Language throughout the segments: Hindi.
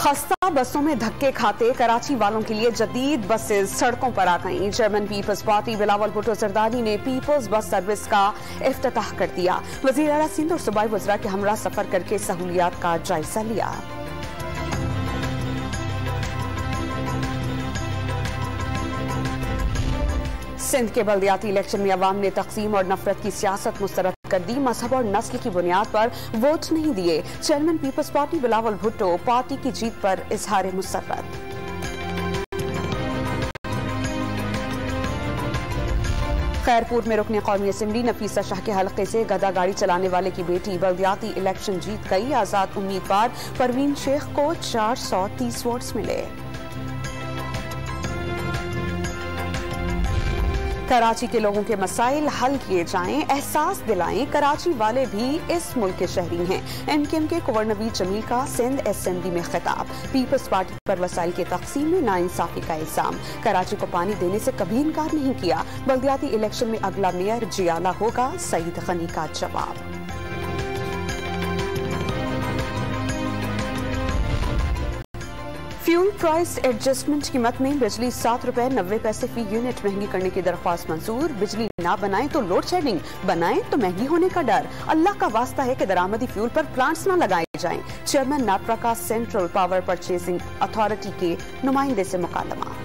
खस्ता बसों में धक्के खाते कराची वालों के लिए जदीद बसेस सड़कों पर आ गईं। चेयरमैन पीपल्स पार्टी बिलावल भुट्टो जरदारी ने पीपल्स बस सर्विस का इफ्तिताह कर दिया। वज़ीर आला सिंध और सूबाई वज़रा के हमरा सफर करके सहूलियात का जायजा लिया। सिंध के बल्दियाती इलेक्शन में अवाम ने तक़सीम और नफरत की सियासत मुस्तरद कर दी। मजहब और नस्ल की बुनियाद पर वोट नहीं दिए। चेयरमैन पीपल्स पार्टी बिलावल भुट्टो पार्टी की जीत पर इजहार मुसर्रत। खैरपुर में रुकने कौमी असम्बली नफीसा शाह के हल्के से गदा गाड़ी चलाने वाले की बेटी बल्दियाती इलेक्शन जीत गई। आजाद उम्मीदवार परवीन शेख को 430 वोट्स मिले। कराची के लोगों के मसाइल हल किए जाएं, एहसास दिलाएं कराची वाले भी इस मुल्क के शहरी हैं। एमकेएम के कुंवर नवीद जमील का सिंध असेंबली में खिताब। पीपल्स पार्टी पर वसाइल के तकसीम में नाइंसाफी का इल्जाम। कराची को पानी देने से कभी इनकार नहीं किया। बल्दियाती इलेक्शन में अगला मेयर जियाला होगा, सईद गनी का जवाब। फ्यूल प्राइस एडजस्टमेंट कीमत में बिजली 7 रुपए 90 पैसे फी यूनिट महंगी करने की दरख्वास्त मंजूर। बिजली ना बनाएं तो लोड शेडिंग, बनाएं तो महंगी होने का डर। अल्लाह का वास्ता है कि दरामदी फ्यूल पर प्लांट्स ना लगाए जाएं। चेयरमैन नापरा का सेंट्रल पावर परचेजिंग अथॉरिटी के नुमाइंदे से मुकालमा।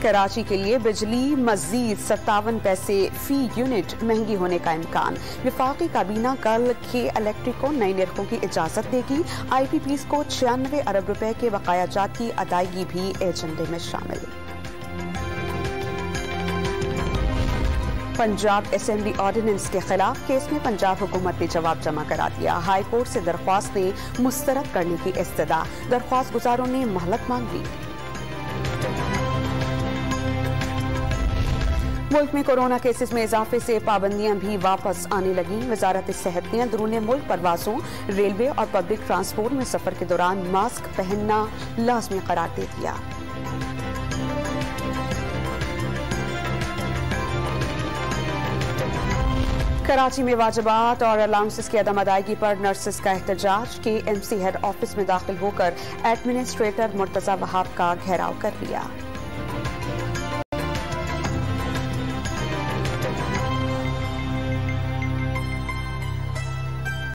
कराची के लिए बिजली मजीद 57 पैसे फी यूनिट महंगी होने का इम्कान। विफाकी काबीना कल के इलेक्ट्रिक को नई निर्खों की इजाजत देगी। IPPs को 96 अरब रुपए के बकायाजात की अदायगी भी एजेंडे में शामिल। पंजाब असेंबली ऑर्डिनेंस के खिलाफ केस में पंजाब हुकूमत ने जवाब जमा करा दिया। हाई कोर्ट से दरख्वास्तें मुस्तरद करने की इस्तदा। दरख्वास्त गुजारों ने मोहलत मांग ली। मुल्क में कोरोना केसेस में इजाफे से पाबंदियां भी वापस आने लगी। वजारत सेहत ने अंदरूनी मुल्क परवासों, रेलवे और पब्लिक ट्रांसपोर्ट में सफर के दौरान मास्क पहनना लाजमी करार दे दिया। कराची में वाजिबात और अलाउंसेस की अदम अदायगी पर नर्सेस का एहतजाज। KMC हेड ऑफिस में दाखिल होकर एडमिनिस्ट्रेटर मुर्तजा वहाब का घेराव कर लिया।